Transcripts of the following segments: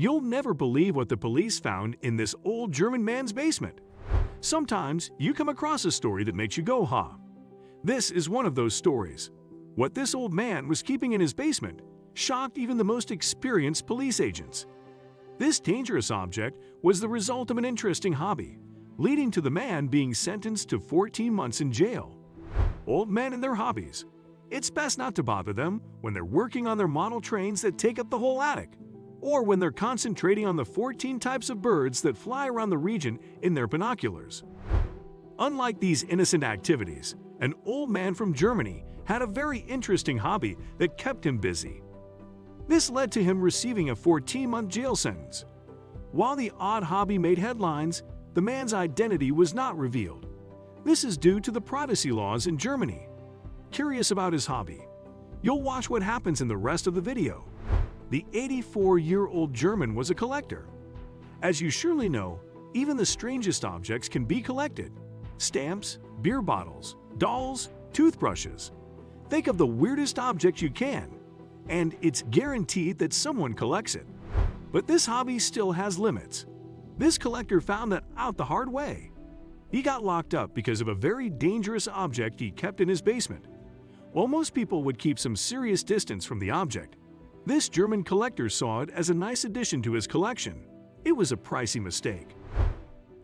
You'll never believe what the police found in this old German man's basement. Sometimes you come across a story that makes you go, "Ha!" This is one of those stories. What this old man was keeping in his basement shocked even the most experienced police agents. This dangerous object was the result of an interesting hobby, leading to the man being sentenced to 14 months in jail. Old men and their hobbies. It's best not to bother them when they're working on their model trains that take up the whole attic, or when they're concentrating on the 14 types of birds that fly around the region in their binoculars. Unlike these innocent activities, an old man from Germany had a very interesting hobby that kept him busy. This led to him receiving a 14-month jail sentence. While the odd hobby made headlines, the man's identity was not revealed. This is due to the privacy laws in Germany. Curious about his hobby? You'll watch what happens in the rest of the video. The 84-year-old German was a collector. As you surely know, even the strangest objects can be collected. Stamps, beer bottles, dolls, toothbrushes. Think of the weirdest object you can, and it's guaranteed that someone collects it. But this hobby still has limits. This collector found that out the hard way. He got locked up because of a very dangerous object he kept in his basement. While most people would keep some serious distance from the object, this German collector saw it as a nice addition to his collection. It was a pricey mistake.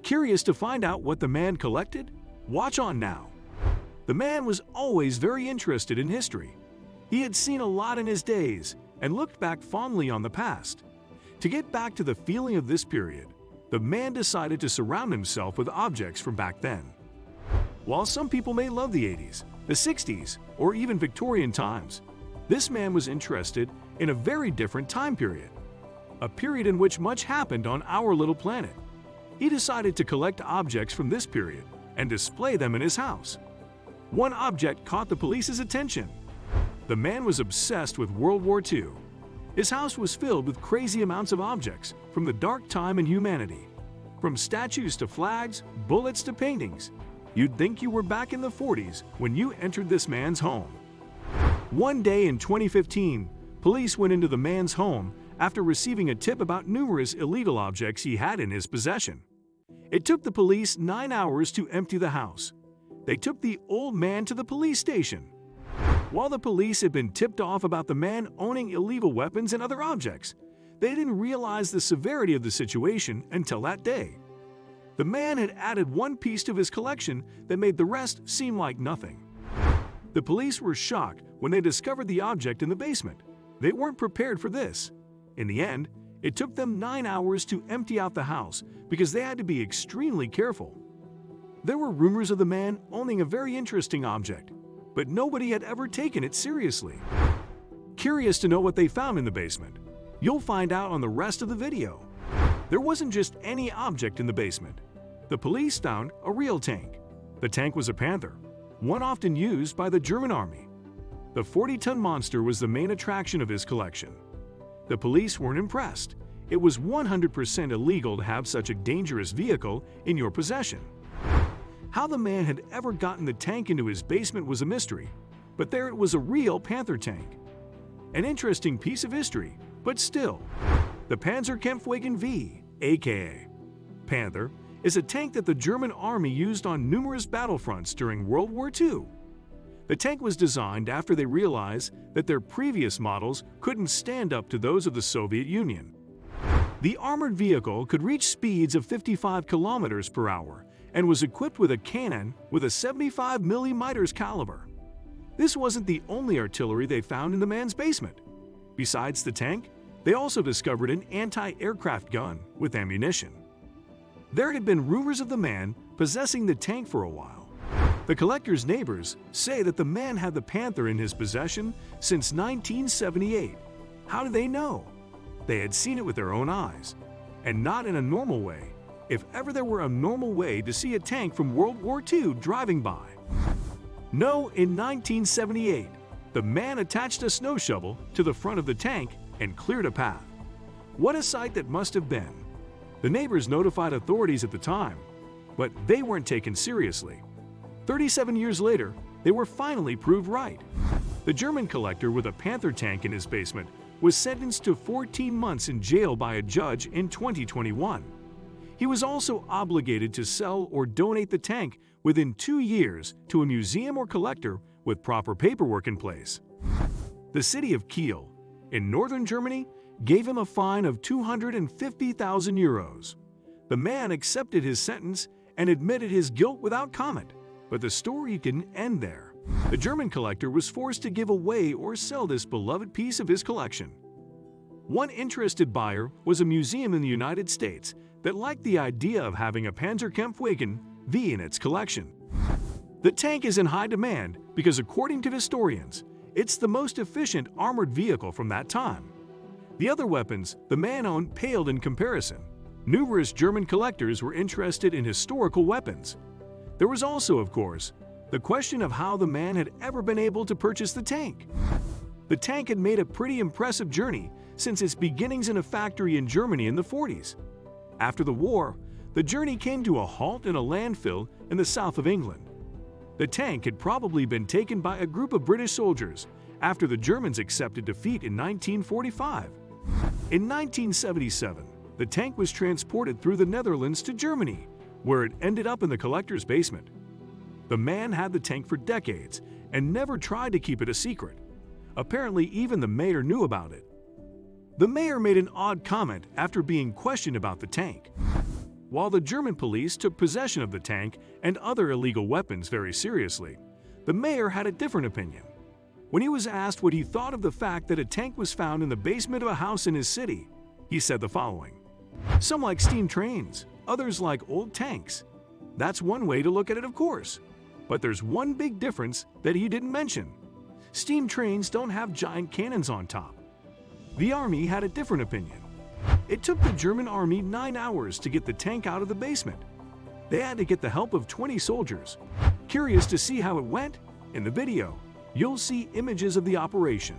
Curious to find out what the man collected? Watch on now. The man was always very interested in history. He had seen a lot in his days and looked back fondly on the past. To get back to the feeling of this period, the man decided to surround himself with objects from back then. While some people may love the 80s, the 60s, or even Victorian times, this man was interested in a very different time period, a period in which much happened on our little planet. He decided to collect objects from this period and display them in his house. One object caught the police's attention. The man was obsessed with World War II. His house was filled with crazy amounts of objects from the dark time in humanity. From statues to flags, bullets to paintings. You'd think you were back in the 40s when you entered this man's home. One day in 2015, police went into the man's home after receiving a tip about numerous illegal objects he had in his possession. It took the police 9 hours to empty the house. They took the old man to the police station. While the police had been tipped off about the man owning illegal weapons and other objects, they didn't realize the severity of the situation until that day. The man had added one piece to his collection that made the rest seem like nothing. The police were shocked when they discovered the object in the basement. They weren't prepared for this. In the end, it took them 9 hours to empty out the house because they had to be extremely careful. There were rumors of the man owning a very interesting object, but nobody had ever taken it seriously. Curious to know what they found in the basement? You'll find out on the rest of the video. There wasn't just any object in the basement. The police found a real tank. The tank was a Panther, one often used by the German army. The 40-ton monster was the main attraction of his collection. The police weren't impressed. It was 100% illegal to have such a dangerous vehicle in your possession. How the man had ever gotten the tank into his basement was a mystery, but there it was, a real Panther tank. An interesting piece of history, but still. The Panzerkampfwagen V, aka Panther, is a tank that the German army used on numerous battlefronts during World War II. The tank was designed after they realized that their previous models couldn't stand up to those of the Soviet Union. The armored vehicle could reach speeds of 55 kilometers per hour and was equipped with a cannon with a 75 mm caliber. This wasn't the only artillery they found in the man's basement. Besides the tank, they also discovered an anti-aircraft gun with ammunition. There had been rumors of the man possessing the tank for a while. The collector's neighbors say that the man had the Panther in his possession since 1978. How did they know? They had seen it with their own eyes, and not in a normal way. If ever there were a normal way to see a tank from World War II driving by. No, in 1978, the man attached a snow shovel to the front of the tank and cleared a path. What a sight that must have been. The neighbors notified authorities at the time, but they weren't taken seriously. 37 years later, they were finally proved right. The German collector with a Panther tank in his basement was sentenced to 14 months in jail by a judge in 2021. He was also obligated to sell or donate the tank within 2 years to a museum or collector with proper paperwork in place. The city of Kiel, in northern Germany, gave him a fine of 250,000 euros. The man accepted his sentence and admitted his guilt without comment, but the story didn't end there. The German collector was forced to give away or sell this beloved piece of his collection. One interested buyer was a museum in the United States that liked the idea of having a Panther V in its collection. The tank is in high demand because, according to historians, it's the most efficient armored vehicle from that time. The other weapons the man owned paled in comparison. Numerous German collectors were interested in historical weapons. There was also, of course, the question of how the man had ever been able to purchase the tank. The tank had made a pretty impressive journey since its beginnings in a factory in Germany in the 40s. After the war, the journey came to a halt in a landfill in the south of England. The tank had probably been taken by a group of British soldiers after the Germans accepted defeat in 1945. In 1977, the tank was transported through the Netherlands to Germany, where it ended up in the collector's basement. The man had the tank for decades and never tried to keep it a secret. Apparently, even the mayor knew about it. The mayor made an odd comment after being questioned about the tank. While the German police took possession of the tank and other illegal weapons very seriously, the mayor had a different opinion. When he was asked what he thought of the fact that a tank was found in the basement of a house in his city, he said the following: "Some like steam trains, others like old tanks. That's one way to look at it, of course. But there's one big difference that he didn't mention. Steam trains don't have giant cannons on top." The army had a different opinion. It took the German army 9 hours to get the tank out of the basement. They had to get the help of 20 soldiers. Curious to see how it went? In the video, you'll see images of the operation.